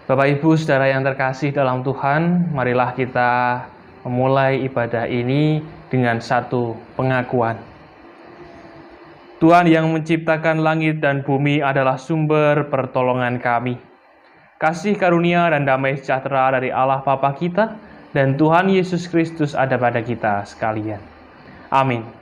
Bapak Ibu saudara yang terkasih dalam Tuhan, marilah kita memulai ibadah ini dengan satu pengakuan. Tuhan yang menciptakan langit dan bumi adalah sumber pertolongan kami. Kasih karunia dan damai sejahtera dari Allah Bapa kita dan Tuhan Yesus Kristus ada pada kita sekalian. Amin.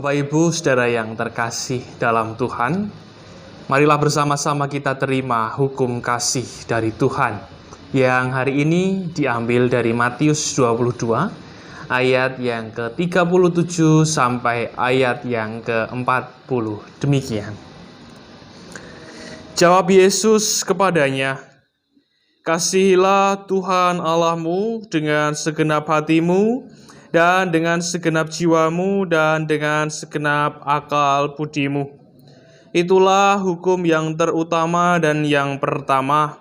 Bapak Ibu saudara yang terkasih dalam Tuhan, marilah bersama-sama kita terima hukum kasih dari Tuhan yang hari ini diambil dari Matius 22 ayat yang ke-37 sampai ayat yang ke-40. Demikian. Jawab Yesus kepadanya, "Kasihilah Tuhan Allahmu dengan segenap hatimu, dan dengan segenap jiwamu, dan dengan segenap akal budimu. Itulah hukum yang terutama dan yang pertama.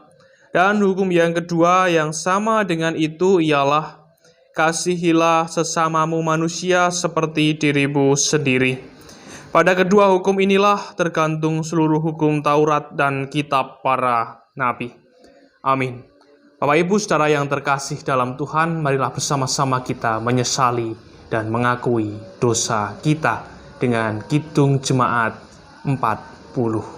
Dan hukum yang kedua yang sama dengan itu ialah, kasihilah sesamamu manusia seperti dirimu sendiri. Pada kedua hukum inilah tergantung seluruh hukum Taurat dan kitab para nabi." Amin. Bapak Ibu saudara yang terkasih dalam Tuhan, marilah bersama-sama kita menyesali dan mengakui dosa kita dengan Kidung Jemaat 40.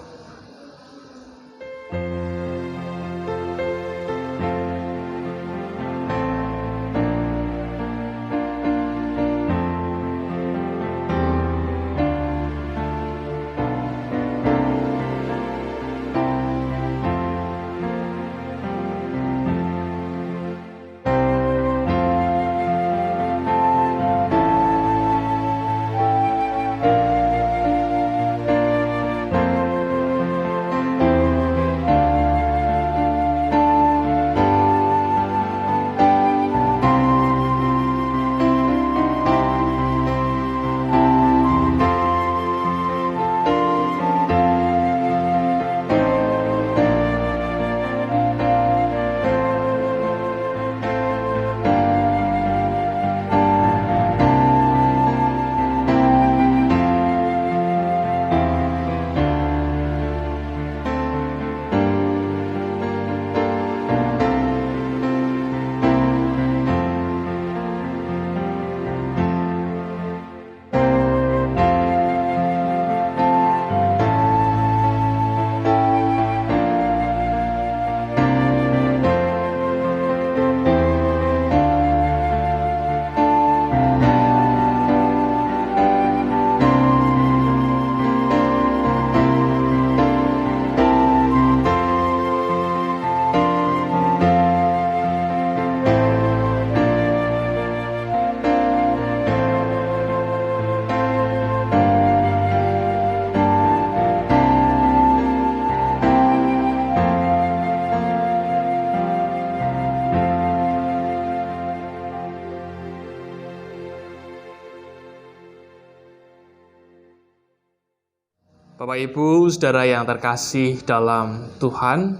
Bapak Ibu, saudara yang terkasih dalam Tuhan,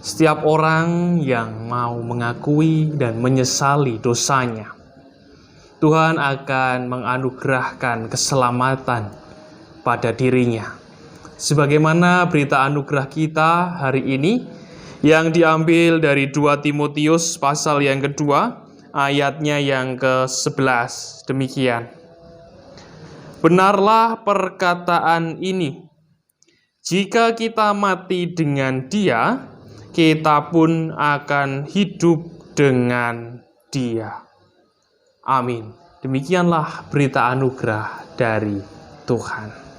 setiap orang yang mau mengakui dan menyesali dosanya, Tuhan akan menganugerahkan keselamatan pada dirinya. Sebagaimana berita anugerah kita hari ini yang diambil dari 2 Timotius pasal yang kedua, ayatnya yang ke-11, demikian. Benarlah perkataan ini, jika kita mati dengan Dia, kita pun akan hidup dengan Dia. Amin. Demikianlah berita anugerah dari Tuhan.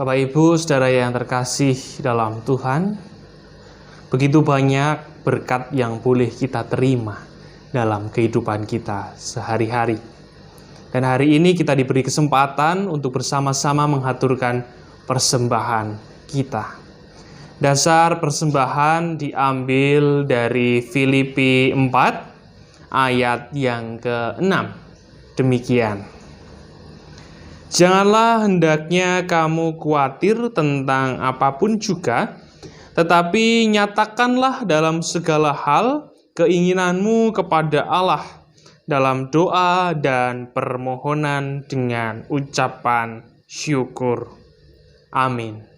Bapak Ibu, saudara yang terkasih dalam Tuhan, begitu banyak berkat yang boleh kita terima dalam kehidupan kita sehari-hari. Dan hari ini kita diberi kesempatan untuk bersama-sama mengaturkan persembahan kita. Dasar persembahan diambil dari Filipi 4 ayat yang ke-6. Demikian. Janganlah hendaknya kamu khawatir tentang apapun juga, tetapi nyatakanlah dalam segala hal keinginanmu kepada Allah dalam doa dan permohonan dengan ucapan syukur. Amin.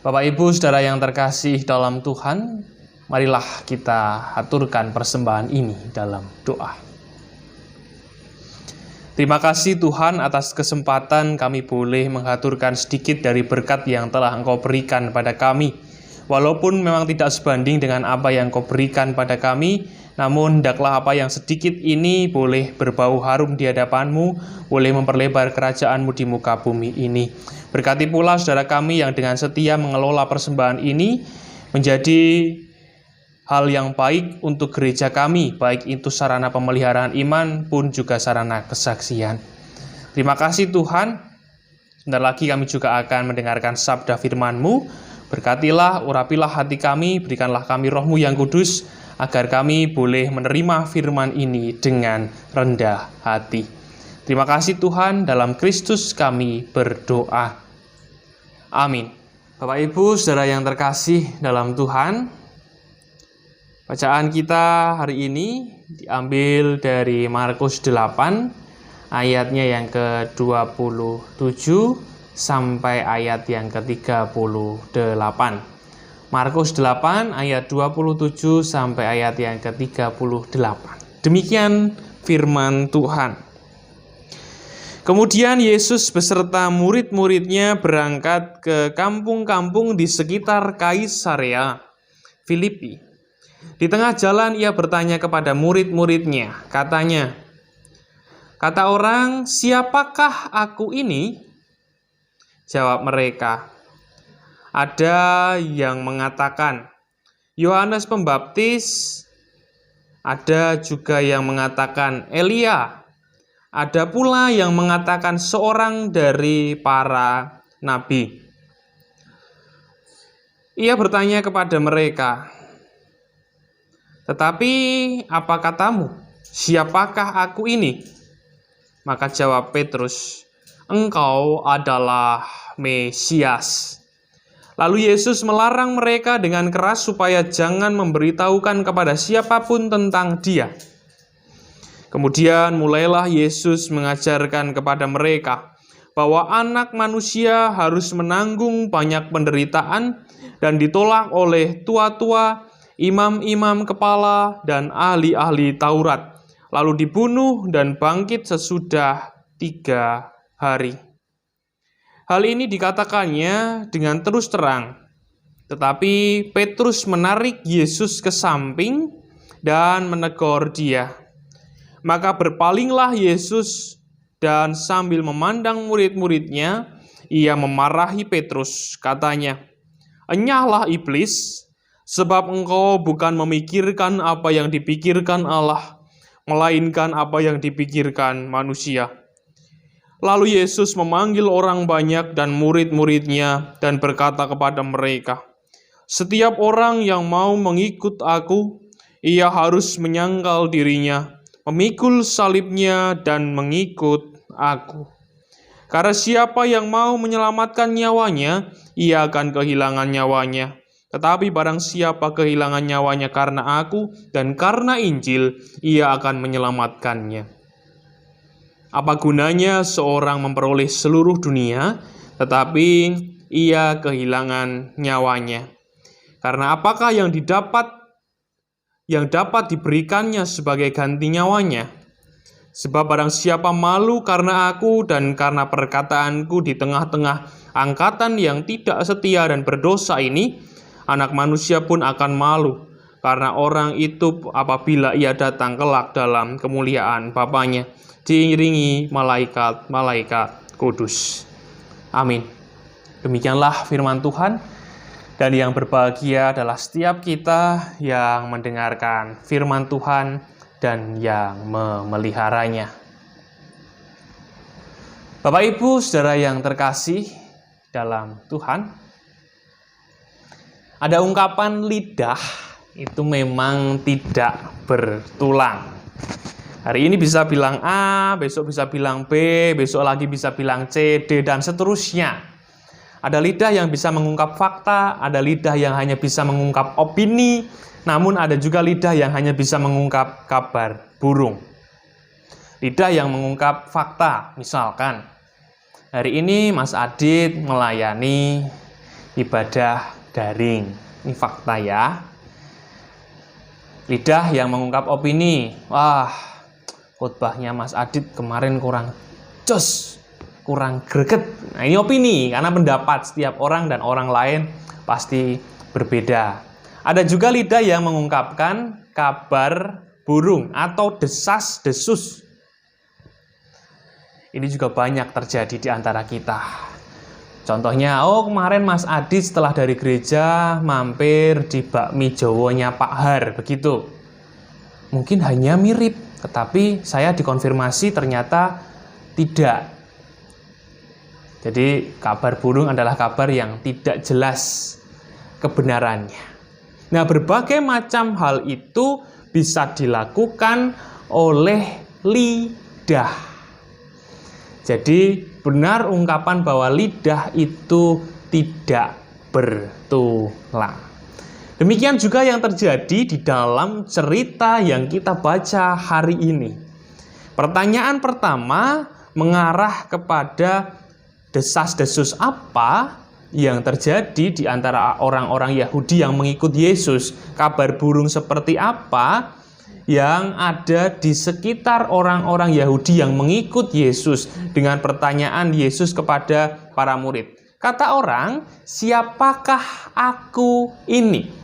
Bapak Ibu Saudara yang terkasih dalam Tuhan, marilah kita aturkan persembahan ini dalam doa. Terima kasih Tuhan atas kesempatan kami boleh mengaturkan sedikit dari berkat yang telah Engkau berikan pada kami. Walaupun memang tidak sebanding dengan apa yang Engkau berikan pada kami, namun hendaklah apa yang sedikit ini boleh berbau harum di hadapan-Mu, boleh memperlebar kerajaan-Mu di muka bumi ini. Berkati pula saudara kami yang dengan setia mengelola persembahan ini menjadi hal yang baik untuk gereja kami, baik itu sarana pemeliharaan iman pun juga sarana kesaksian. Terima kasih Tuhan. Sebentar lagi kami juga akan mendengarkan sabda firman-Mu. Berkatilah, urapilah hati kami, berikanlah kami Roh-Mu yang kudus, agar kami boleh menerima firman ini dengan rendah hati. Terima kasih Tuhan, dalam Kristus kami berdoa. Amin. Bapak Ibu, saudara yang terkasih dalam Tuhan, bacaan kita hari ini diambil dari Markus 8, ayatnya yang ke-27 sampai ayat yang ke-38. Markus 8 ayat 27 sampai ayat yang ke-38. Demikian firman Tuhan. Kemudian Yesus beserta murid-muridnya berangkat ke kampung-kampung di sekitar Kaisarea Filipi. Di tengah jalan ia bertanya kepada murid-muridnya, katanya, "Kata orang, siapakah aku ini?" Jawab mereka, "Ada yang mengatakan Yohanes Pembaptis, ada juga yang mengatakan Elia, ada pula yang mengatakan seorang dari para nabi." Ia bertanya kepada mereka, "Tetapi apa katamu? Siapakah aku ini?" Maka jawab Petrus, "Engkau adalah Mesias." Lalu Yesus melarang mereka dengan keras supaya jangan memberitahukan kepada siapapun tentang Dia. Kemudian mulailah Yesus mengajarkan kepada mereka bahwa Anak Manusia harus menanggung banyak penderitaan dan ditolak oleh tua-tua, imam-imam kepala, dan ahli-ahli Taurat, lalu dibunuh dan bangkit sesudah 3 hari. Hal ini dikatakannya dengan terus terang, tetapi Petrus menarik Yesus ke samping dan menegur dia. Maka berpalinglah Yesus dan sambil memandang murid-muridnya, ia memarahi Petrus, katanya, "Enyahlah iblis, sebab engkau bukan memikirkan apa yang dipikirkan Allah, melainkan apa yang dipikirkan manusia." Lalu Yesus memanggil orang banyak dan murid-muridnya dan berkata kepada mereka, "Setiap orang yang mau mengikut aku, ia harus menyangkal dirinya, memikul salibnya dan mengikut aku. Karena siapa yang mau menyelamatkan nyawanya, ia akan kehilangan nyawanya. Tetapi barang siapa kehilangan nyawanya karena aku dan karena Injil, ia akan menyelamatkannya. Apa gunanya seorang memperoleh seluruh dunia, tetapi ia kehilangan nyawanya? Karena apakah yang dapat diberikannya sebagai ganti nyawanya? Sebab barang siapa malu karena aku dan karena perkataanku di tengah-tengah angkatan yang tidak setia dan berdosa ini, Anak Manusia pun akan malu karena orang itu apabila ia datang kelak dalam kemuliaan Bapanya, diiringi malaikat-malaikat kudus. Amin. Demikianlah firman Tuhan, dan yang berbahagia adalah setiap kita yang mendengarkan firman Tuhan dan yang memeliharanya. Bapak Ibu Saudara yang terkasih dalam Tuhan, ada ungkapan lidah itu memang tidak bertulang. Hari ini bisa bilang A, besok bisa bilang B, besok lagi bisa bilang C, D, dan seterusnya. Ada lidah yang bisa mengungkap fakta, ada lidah yang hanya bisa mengungkap opini, namun ada juga lidah yang hanya bisa mengungkap kabar burung. Lidah yang mengungkap fakta, misalkan, hari ini Mas Adit melayani ibadah daring. Ini fakta ya. Lidah yang mengungkap opini. Wah, khotbahnya Mas Adit kemarin kurang jos, kurang greget. Nah, ini opini, karena pendapat setiap orang dan orang lain pasti berbeda. Ada juga lidah yang mengungkapkan kabar burung atau desas-desus. Ini juga banyak terjadi di antara kita. Contohnya, kemarin Mas Adit setelah dari gereja mampir di bakmi Jawonya Pak Har, begitu. Mungkin hanya mirip, tetapi saya dikonfirmasi ternyata tidak. Jadi kabar burung adalah kabar yang tidak jelas kebenarannya. Nah, berbagai macam hal itu bisa dilakukan oleh lidah. Jadi benar ungkapan bahwa lidah itu tidak bertulang. Demikian juga yang terjadi di dalam cerita yang kita baca hari ini. Pertanyaan pertama mengarah kepada desas-desus apa yang terjadi di antara orang-orang Yahudi yang mengikut Yesus. Kabar burung seperti apa yang ada di sekitar orang-orang Yahudi yang mengikut Yesus, dengan pertanyaan Yesus kepada para murid. Kata orang, siapakah aku ini?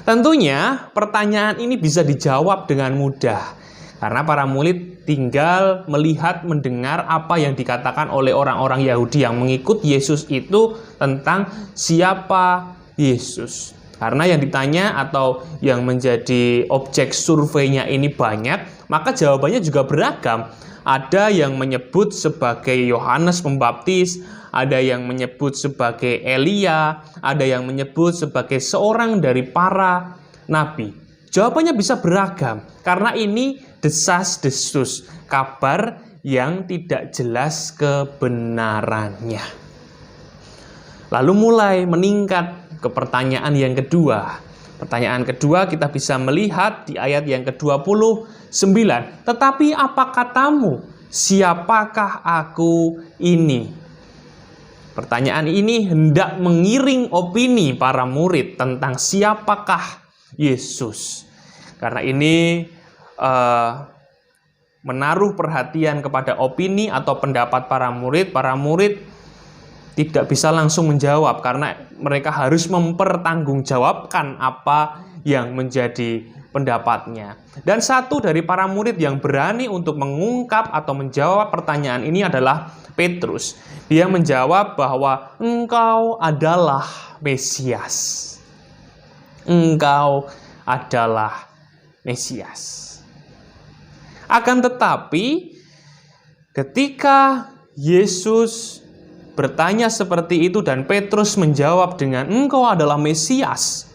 Tentunya pertanyaan ini bisa dijawab dengan mudah, karena para murid tinggal melihat, mendengar apa yang dikatakan oleh orang-orang Yahudi yang mengikut Yesus itu tentang siapa Yesus. Karena yang ditanya atau yang menjadi objek surveinya ini banyak, maka jawabannya juga beragam. Ada yang menyebut sebagai Yohanes Pembaptis, ada yang menyebut sebagai Elia, ada yang menyebut sebagai seorang dari para nabi. Jawabannya bisa beragam, karena ini desas-desus, kabar yang tidak jelas kebenarannya. Lalu mulai meningkat ke pertanyaan yang kedua. Pertanyaan kedua kita bisa melihat di ayat yang ke-29. Tetapi apa katamu? Siapakah aku ini? Pertanyaan ini hendak mengiring opini para murid tentang siapakah Yesus. Karena ini menaruh perhatian kepada opini atau pendapat para murid. Para murid tidak bisa langsung menjawab karena mereka harus mempertanggungjawabkan apa yang menjadi pendapatnya. Dan satu dari para murid yang berani untuk mengungkap atau menjawab pertanyaan ini adalah Petrus. Dia menjawab bahwa engkau adalah Mesias. Engkau adalah Mesias. Akan tetapi ketika Yesus bertanya seperti itu dan Petrus menjawab dengan engkau adalah Mesias,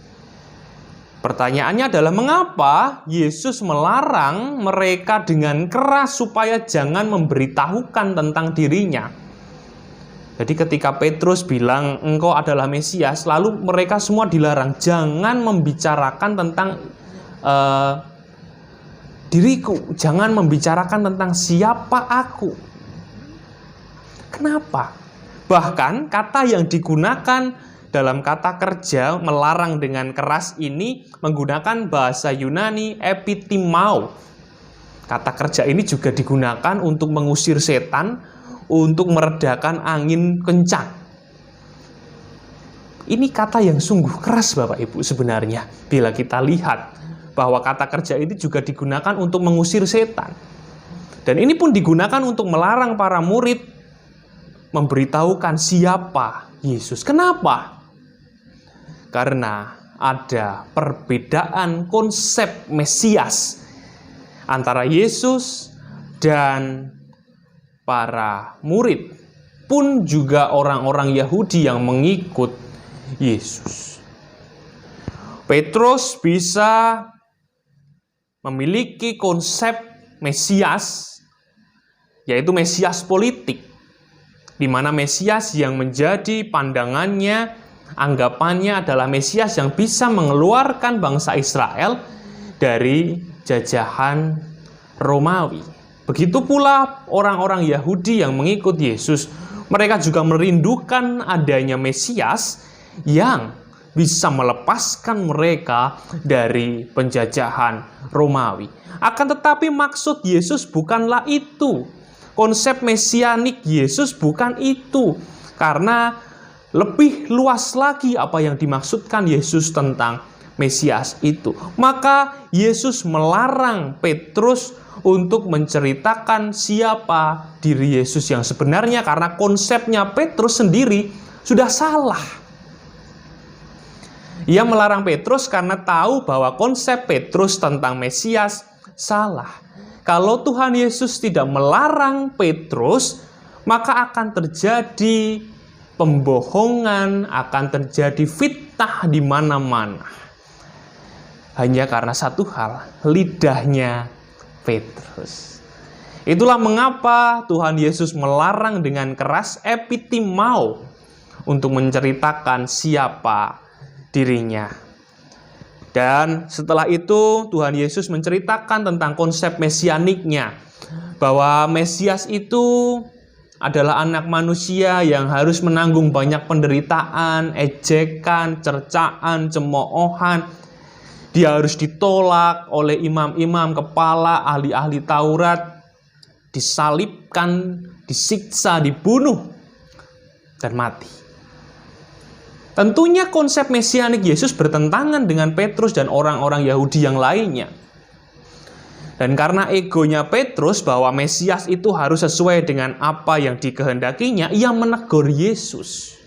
pertanyaannya adalah mengapa Yesus melarang mereka dengan keras supaya jangan memberitahukan tentang dirinya. Jadi ketika Petrus bilang engkau adalah Mesias, lalu mereka semua dilarang jangan membicarakan tentang diriku, jangan membicarakan tentang siapa aku. Kenapa? Bahkan kata yang digunakan dalam kata kerja melarang dengan keras ini menggunakan bahasa Yunani epitimau. Kata kerja ini juga digunakan untuk mengusir setan, untuk meredakan angin kencang. Ini kata yang sungguh keras Bapak Ibu sebenarnya. Bila kita lihat bahwa kata kerja ini juga digunakan untuk mengusir setan. Dan ini pun digunakan untuk melarang para murid memberitahukan siapa Yesus. Kenapa? Karena ada perbedaan konsep Mesias antara Yesus dan para murid, pun juga orang-orang Yahudi yang mengikut Yesus. Petrus bisa memiliki konsep Mesias, yaitu Mesias politik, di mana Mesias yang menjadi pandangannya, anggapannya adalah Mesias yang bisa mengeluarkan bangsa Israel dari jajahan Romawi. Begitu pula orang-orang Yahudi yang mengikut Yesus Mereka juga merindukan adanya Mesias yang bisa melepaskan mereka dari penjajahan Romawi. Akan tetapi maksud Yesus bukanlah itu. Konsep mesianik Yesus bukan itu. Karena lebih luas lagi apa yang dimaksudkan Yesus tentang Mesias itu. Maka Yesus melarang Petrus untuk menceritakan siapa diri Yesus yang sebenarnya, karena konsepnya Petrus sendiri sudah salah. Ia melarang Petrus karena tahu bahwa konsep Petrus tentang Mesias salah. Kalau Tuhan Yesus tidak melarang Petrus, maka akan terjadi pembohongan, akan terjadi fitnah di mana-mana. Hanya karena satu hal, lidahnya Petrus. Itulah mengapa Tuhan Yesus melarang dengan keras epitimau untuk menceritakan siapa dirinya. Dan setelah itu Tuhan Yesus menceritakan tentang konsep mesianiknya, bahwa Mesias itu adalah anak manusia yang harus menanggung banyak penderitaan, ejekan, cercaan, cemoohan. Dia harus ditolak oleh imam-imam kepala, ahli-ahli Taurat, disalibkan, disiksa, dibunuh, dan mati. Tentunya konsep mesianik Yesus bertentangan dengan Petrus dan orang-orang Yahudi yang lainnya. Dan karena egonya Petrus bahwa Mesias itu harus sesuai dengan apa yang dikehendakinya, ia menegur Yesus.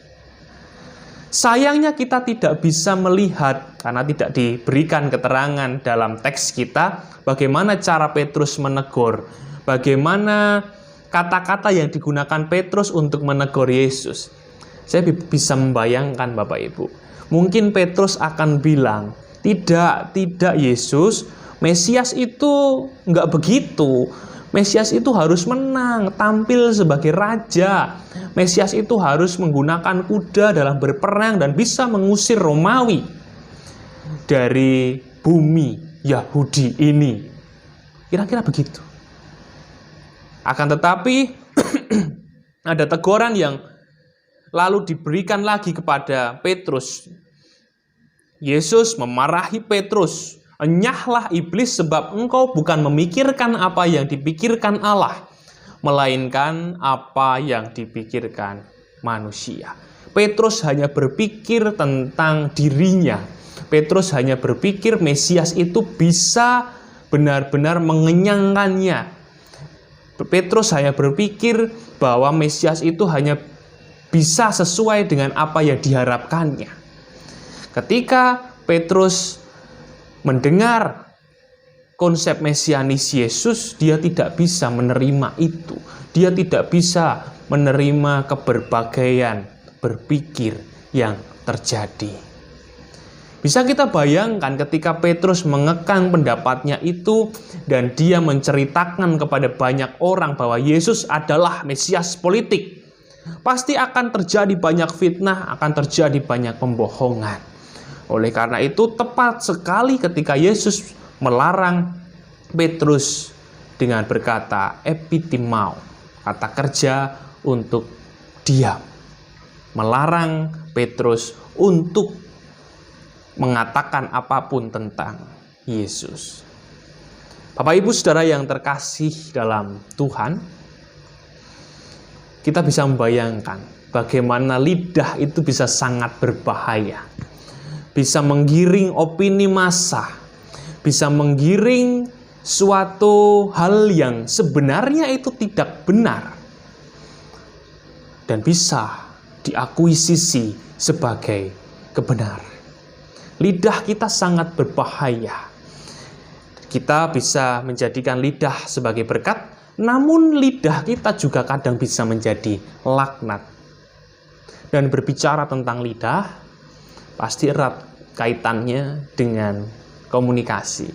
Sayangnya kita tidak bisa melihat, karena tidak diberikan keterangan dalam teks kita, bagaimana cara Petrus menegur, bagaimana kata-kata yang digunakan Petrus untuk menegur Yesus. Saya bisa membayangkan Bapak Ibu, mungkin Petrus akan bilang, tidak Yesus, Mesias itu nggak begitu. Mesias itu harus menang, tampil sebagai raja. Mesias itu harus menggunakan kuda dalam berperang dan bisa mengusir Romawi dari bumi Yahudi ini. Kira-kira begitu. Akan tetapi ada teguran yang lalu diberikan lagi kepada Petrus. Yesus memarahi Petrus, "Enyahlah iblis, sebab engkau bukan memikirkan apa yang dipikirkan Allah, melainkan apa yang dipikirkan manusia." Petrus hanya berpikir tentang dirinya. Petrus hanya berpikir Mesias itu bisa benar-benar mengenyangkannya. Petrus hanya berpikir bahwa Mesias itu hanya bisa sesuai dengan apa yang diharapkannya. Ketika Petrus mendengar konsep mesianis Yesus, dia tidak bisa menerima itu. Dia tidak bisa menerima keberbagaian berpikir yang terjadi. Bisa kita bayangkan ketika Petrus mengekang pendapatnya itu dan dia menceritakan kepada banyak orang bahwa Yesus adalah Mesias politik. Pasti akan terjadi banyak fitnah, akan terjadi banyak pembohongan. Oleh karena itu tepat sekali ketika Yesus melarang Petrus dengan berkata epitimau, kata kerja untuk diam. Melarang Petrus untuk mengatakan apapun tentang Yesus. Bapak Ibu Saudara yang terkasih dalam Tuhan, kita bisa membayangkan bagaimana lidah itu bisa sangat berbahaya. Bisa menggiring opini massa, bisa menggiring suatu hal yang sebenarnya itu tidak benar, dan bisa diakuisisi sebagai kebenaran. Lidah kita sangat berbahaya. Kita bisa menjadikan lidah sebagai berkat, namun lidah kita juga kadang bisa menjadi laknat. Dan berbicara tentang lidah, pasti erat kaitannya dengan komunikasi.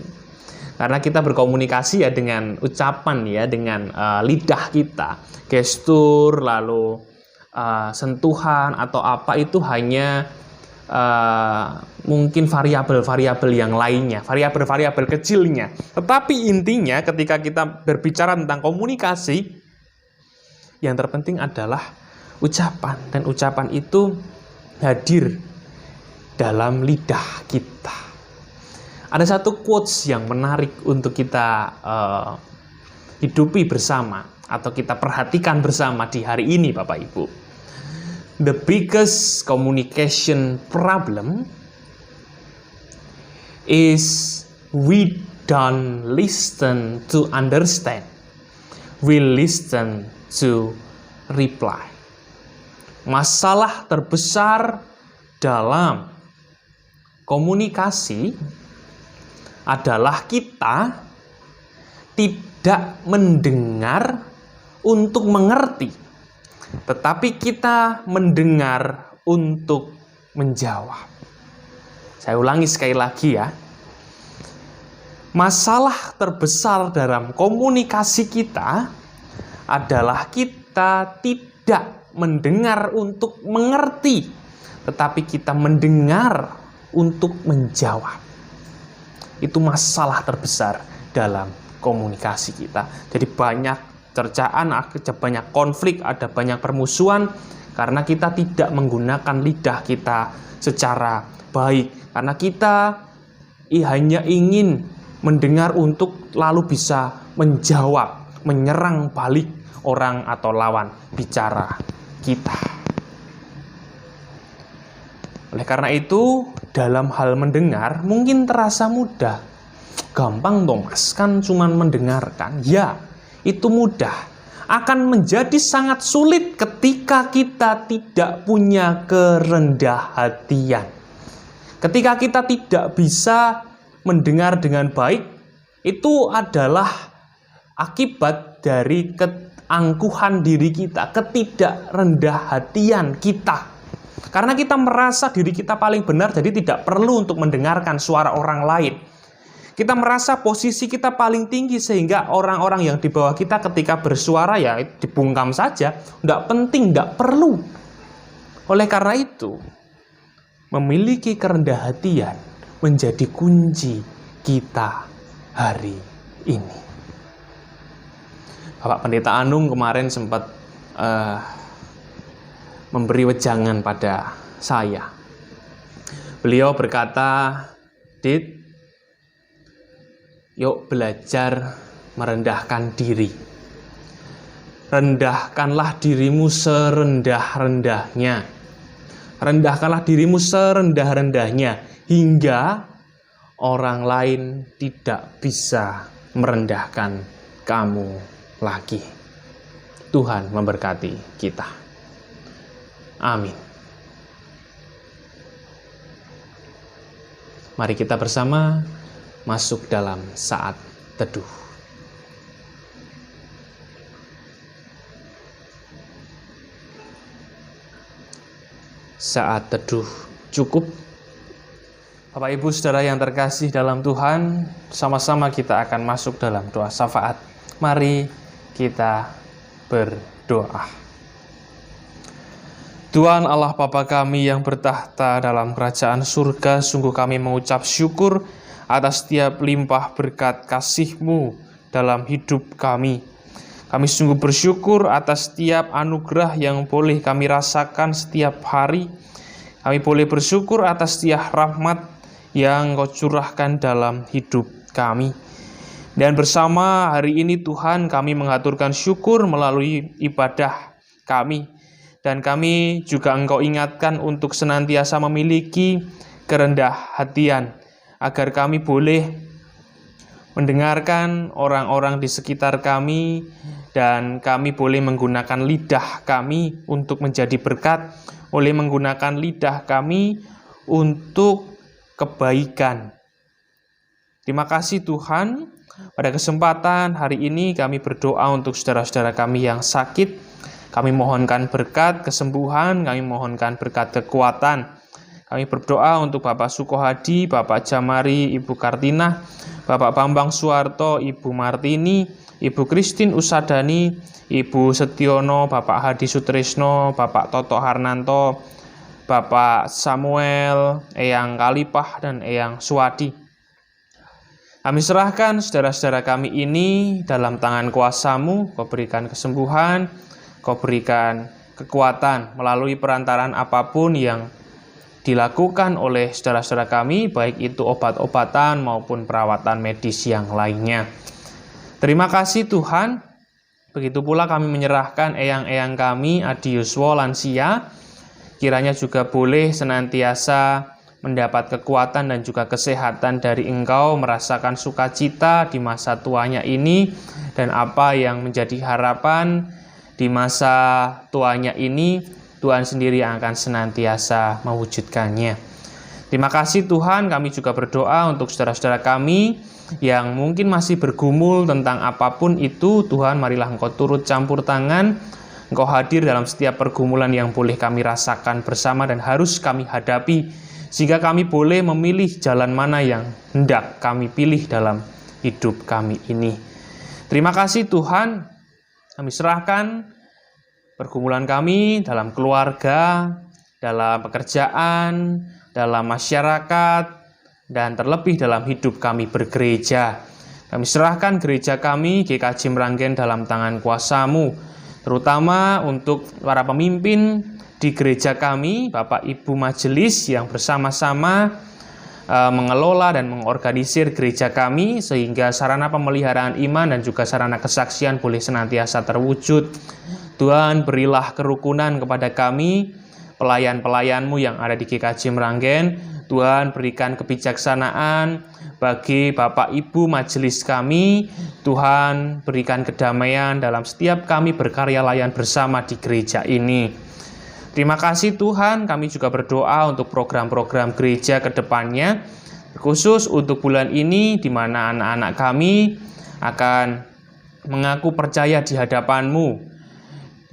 Karena kita berkomunikasi ya dengan ucapan ya, dengan lidah kita. Gestur, lalu sentuhan atau apa itu hanya mungkin variabel-variabel yang lainnya, variabel-variabel kecilnya. Tetapi intinya ketika kita berbicara tentang komunikasi, yang terpenting adalah ucapan, dan ucapan itu hadir dalam lidah kita. Ada satu quotes yang menarik untuk kita hidupi bersama atau kita perhatikan bersama di hari ini, Bapak Ibu. The biggest communication problem is we don't listen to understand. We listen to reply. Masalah terbesar dalam komunikasi adalah kita tidak mendengar untuk mengerti, tetapi kita mendengar untuk menjawab. Saya ulangi sekali lagi ya. Masalah terbesar dalam komunikasi kita adalah kita tidak mendengar untuk mengerti, tetapi kita mendengar untuk menjawab. Itu masalah terbesar dalam komunikasi kita. Jadi banyak cercaan, banyak konflik, ada banyak permusuhan karena kita tidak menggunakan lidah kita secara baik. Karena kita hanya ingin mendengar untuk lalu bisa menjawab, menyerang balik orang atau lawan bicara kita. Oleh karena itu, dalam hal mendengar mungkin terasa mudah. Gampang dong mas, kan cuma mendengarkan. Ya, itu mudah. Akan menjadi sangat sulit ketika kita tidak punya kerendah hatian. Ketika kita tidak bisa mendengar dengan baik, itu adalah akibat dari keangkuhan diri kita, ketidakrendah hatian kita. Karena kita merasa diri kita paling benar, jadi tidak perlu untuk mendengarkan suara orang lain. Kita merasa posisi kita paling tinggi sehingga orang-orang yang di bawah kita ketika bersuara ya dibungkam saja, tidak penting, tidak perlu. Oleh karena itu, memiliki kerendahan hatian menjadi kunci kita hari ini. Bapak Pendeta Anung kemarin sempat memberi wejangan pada saya. Beliau berkata, "Dit, yuk belajar merendahkan diri. Rendahkanlah dirimu serendah-rendahnya. Rendahkanlah dirimu serendah-rendahnya hingga orang lain tidak bisa merendahkan kamu lagi." Tuhan memberkati kita. Amin. Mari kita bersama masuk dalam saat teduh. Saat teduh cukup. Bapak Ibu Saudara yang terkasih dalam Tuhan, sama-sama kita akan masuk dalam doa syafaat. Mari kita berdoa. Tuhan Allah Bapa kami yang bertahta dalam kerajaan surga, sungguh kami mengucap syukur atas setiap limpah berkat kasih-Mu dalam hidup kami. Kami sungguh bersyukur atas setiap anugerah yang boleh kami rasakan setiap hari. Kami boleh bersyukur atas setiap rahmat yang Kau curahkan dalam hidup kami. Dan bersama hari ini Tuhan kami mengaturkan syukur melalui ibadah kami. Dan kami juga Engkau ingatkan untuk senantiasa memiliki kerendah hatian, agar kami boleh mendengarkan orang-orang di sekitar kami, dan kami boleh menggunakan lidah kami untuk menjadi berkat, boleh menggunakan lidah kami untuk kebaikan. Terima kasih Tuhan. Pada kesempatan hari ini kami berdoa untuk saudara-saudara kami yang sakit. Kami mohonkan berkat kesembuhan, kami mohonkan berkat kekuatan. Kami berdoa untuk Bapak Sukohadi, Bapak Jamari, Ibu Kartina, Bapak Bambang Suwarto, Ibu Martini, Ibu Christine Usadani, Ibu Setiono, Bapak Hadi Sutrisno, Bapak Toto Harnanto, Bapak Samuel, Eyang Kalipah, dan Eyang Suwadi. Kami serahkan saudara-saudara kami ini dalam tangan kuasa-Mu. Kau berikan kesembuhan, Kau berikan kekuatan melalui perantaraan apapun yang dilakukan oleh saudara-saudara kami, baik itu obat-obatan maupun perawatan medis yang lainnya. Terima kasih Tuhan. Begitu pula kami menyerahkan eyang-eyang kami, Adi Yuswo lansia, kiranya juga boleh senantiasa mendapat kekuatan dan juga kesehatan dari Engkau, merasakan sukacita di masa tuanya ini, dan apa yang menjadi harapan di masa tuanya ini, Tuhan sendiri yang akan senantiasa mewujudkannya. Terima kasih Tuhan, kami juga berdoa untuk saudara-saudara kami yang mungkin masih bergumul tentang apapun itu. Tuhan, marilah Engkau turut campur tangan, Engkau hadir dalam setiap pergumulan yang boleh kami rasakan bersama dan harus kami hadapi, sehingga kami boleh memilih jalan mana yang hendak kami pilih dalam hidup kami ini. Terima kasih Tuhan, kami serahkan pergumulan kami dalam keluarga, dalam pekerjaan, dalam masyarakat, dan terlebih dalam hidup kami bergereja. Kami serahkan gereja kami, GKJ Meranggen, dalam tangan kuasa-Mu, terutama untuk para pemimpin di gereja kami, Bapak Ibu Majelis yang bersama-sama mengelola dan mengorganisir gereja kami, sehingga sarana pemeliharaan iman dan juga sarana kesaksian boleh senantiasa terwujud. Tuhan, berilah kerukunan kepada kami, pelayan-pelayan-Mu yang ada di GKJ Meranggen. Tuhan, berikan kebijaksanaan bagi Bapak Ibu Majelis kami. Tuhan, berikan kedamaian dalam setiap kami berkarya layan bersama di gereja ini. Terima kasih Tuhan, kami juga berdoa untuk program-program gereja ke depannya, khusus untuk bulan ini di mana anak-anak kami akan mengaku percaya di hadapan-Mu,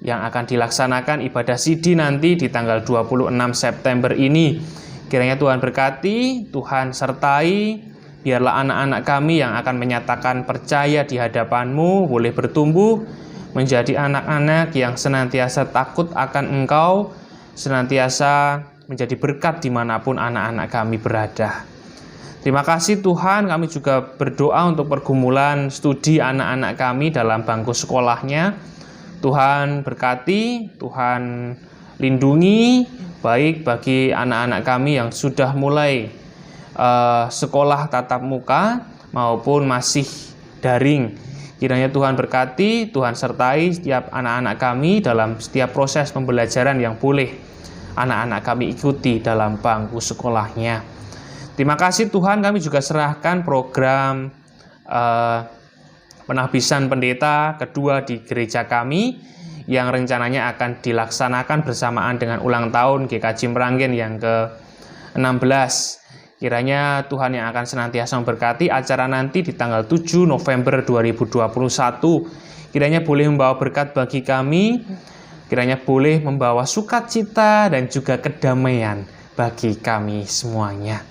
yang akan dilaksanakan ibadah sidi nanti di tanggal 26 September ini. Kiranya Tuhan berkati, Tuhan sertai, biarlah anak-anak kami yang akan menyatakan percaya di hadapan-Mu boleh bertumbuh menjadi anak-anak yang senantiasa takut akan Engkau, senantiasa menjadi berkat dimanapun anak-anak kami berada. Terima kasih Tuhan, kami juga berdoa untuk pergumulan studi anak-anak kami dalam bangku sekolahnya. Tuhan berkati, Tuhan lindungi, baik bagi anak-anak kami yang sudah mulai sekolah tatap muka maupun masih daring. Kiranya Tuhan berkati, Tuhan sertai setiap anak-anak kami dalam setiap proses pembelajaran yang boleh anak-anak kami ikuti dalam bangku sekolahnya. Terima kasih Tuhan, kami juga serahkan program penahbisan pendeta kedua di gereja kami, yang rencananya akan dilaksanakan bersamaan dengan ulang tahun GKJ Meranggen yang ke-16. Kiranya Tuhan yang akan senantiasa memberkati acara nanti di tanggal 7 November 2021. Kiranya boleh membawa berkat bagi kami, kiranya boleh membawa sukacita dan juga kedamaian bagi kami semuanya.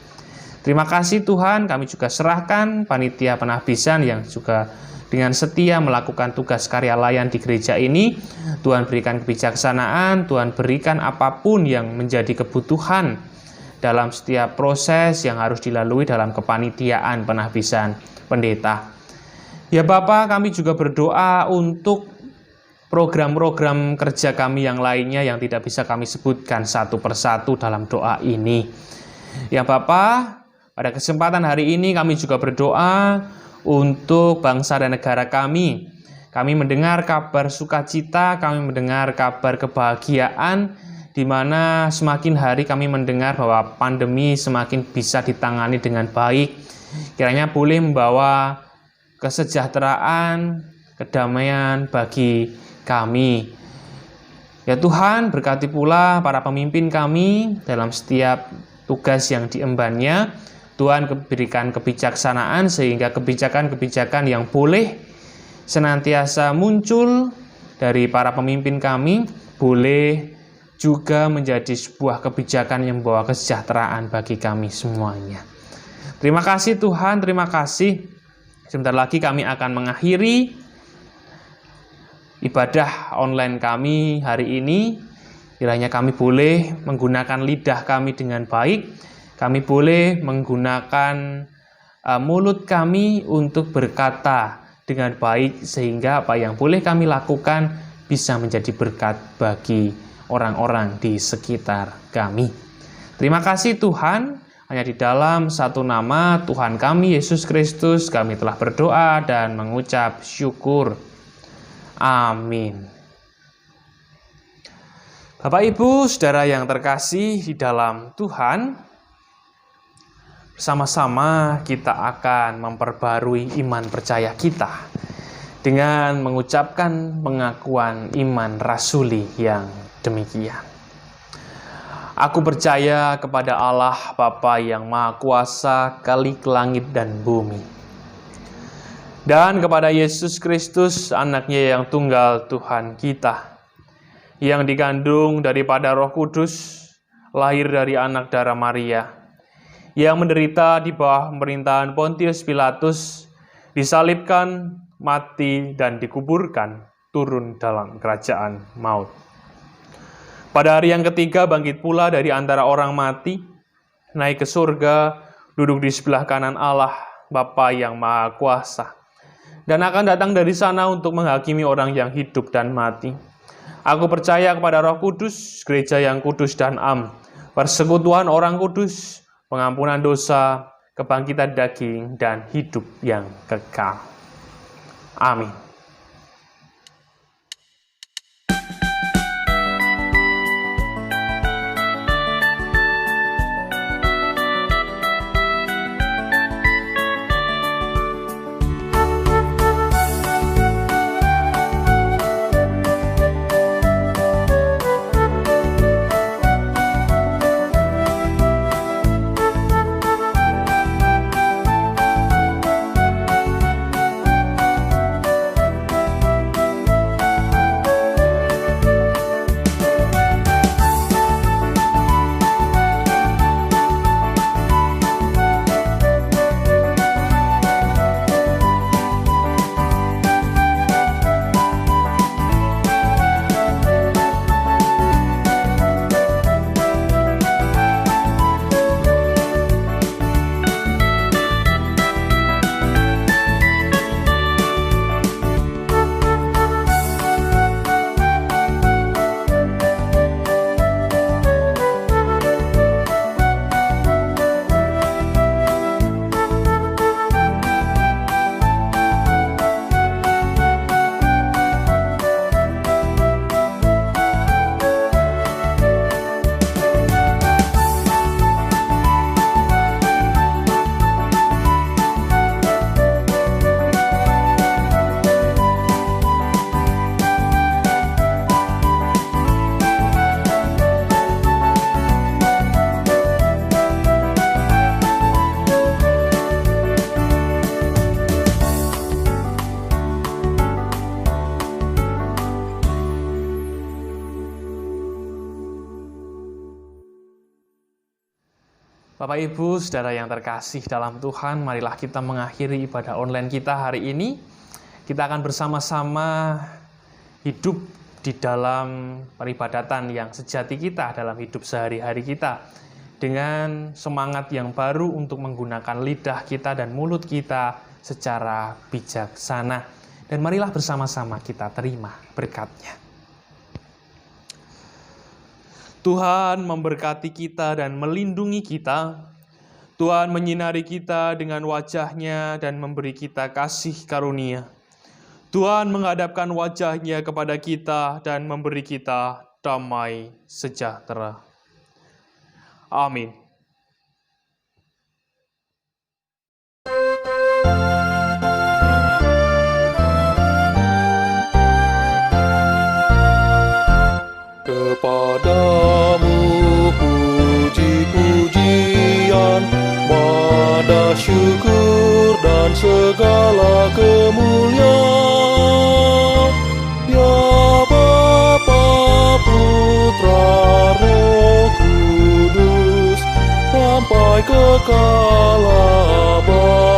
Terima kasih Tuhan, kami juga serahkan panitia penahbisan yang juga dengan setia melakukan tugas karya layan di gereja ini. Tuhan berikan kebijaksanaan, Tuhan berikan apapun yang menjadi kebutuhan dalam setiap proses yang harus dilalui dalam kepanitiaan penahbisan pendeta. Ya Bapa, kami juga berdoa untuk program-program kerja kami yang lainnya yang tidak bisa kami sebutkan satu persatu dalam doa ini. Ya Bapa, pada kesempatan hari ini kami juga berdoa untuk bangsa dan negara kami. Kami mendengar kabar sukacita, kami mendengar kabar kebahagiaan, di mana semakin hari kami mendengar bahwa pandemi semakin bisa ditangani dengan baik. Kiranya boleh membawa kesejahteraan, kedamaian bagi kami. Ya Tuhan, berkati pula para pemimpin kami dalam setiap tugas yang diembannya. Tuhan berikan kebijaksanaan sehingga kebijakan-kebijakan yang boleh senantiasa muncul dari para pemimpin kami boleh juga menjadi sebuah kebijakan yang membawa kesejahteraan bagi kami semuanya. Terima kasih Tuhan, terima kasih. Sebentar lagi kami akan mengakhiri ibadah online kami hari ini. Kiranya kami boleh menggunakan lidah kami dengan baik. Kami boleh menggunakan mulut kami untuk berkata dengan baik, sehingga apa yang boleh kami lakukan bisa menjadi berkat bagi orang-orang di sekitar kami. Terima kasih Tuhan, hanya di dalam satu nama Tuhan kami Yesus Kristus kami telah berdoa dan mengucap syukur. Amin. Bapak Ibu, Saudara yang terkasih di dalam Tuhan, bersama-sama kita akan memperbarui iman percaya kita dengan mengucapkan pengakuan iman rasuli yang demikian. Aku percaya kepada Allah Bapa yang Maha Kuasa, Khalik langit dan bumi, dan kepada Yesus Kristus, anaknya yang tunggal Tuhan kita, yang dikandung daripada Roh Kudus, lahir dari anak darah Maria, yang menderita di bawah pemerintahan Pontius Pilatus, disalibkan, mati, dan dikuburkan, turun dalam kerajaan maut. Pada hari yang ketiga bangkit pula dari antara orang mati, naik ke surga, duduk di sebelah kanan Allah, Bapa yang Maha Kuasa, dan akan datang dari sana untuk menghakimi orang yang hidup dan mati. Aku percaya kepada Roh Kudus, gereja yang kudus dan am, persekutuan orang kudus, pengampunan dosa, kebangkitan daging, dan hidup yang kekal. Amin. Bapak Ibu, Saudara yang terkasih dalam Tuhan, marilah kita mengakhiri ibadah online kita hari ini. Kita akan bersama-sama hidup di dalam peribadatan yang sejati kita dalam hidup sehari-hari kita, dengan semangat yang baru untuk menggunakan lidah kita dan mulut kita secara bijaksana. Dan marilah bersama-sama kita terima berkat-Nya. Tuhan memberkati kita dan melindungi kita. Tuhan menyinari kita dengan wajah-Nya dan memberi kita kasih karunia. Tuhan menghadapkan wajah-Nya kepada kita dan memberi kita damai sejahtera. Amin. Kepadamu puji-pujian, pada syukur dan segala kemuliaan. Ya Bapa, Putra, Roh Kudus, sampai kekal abadi.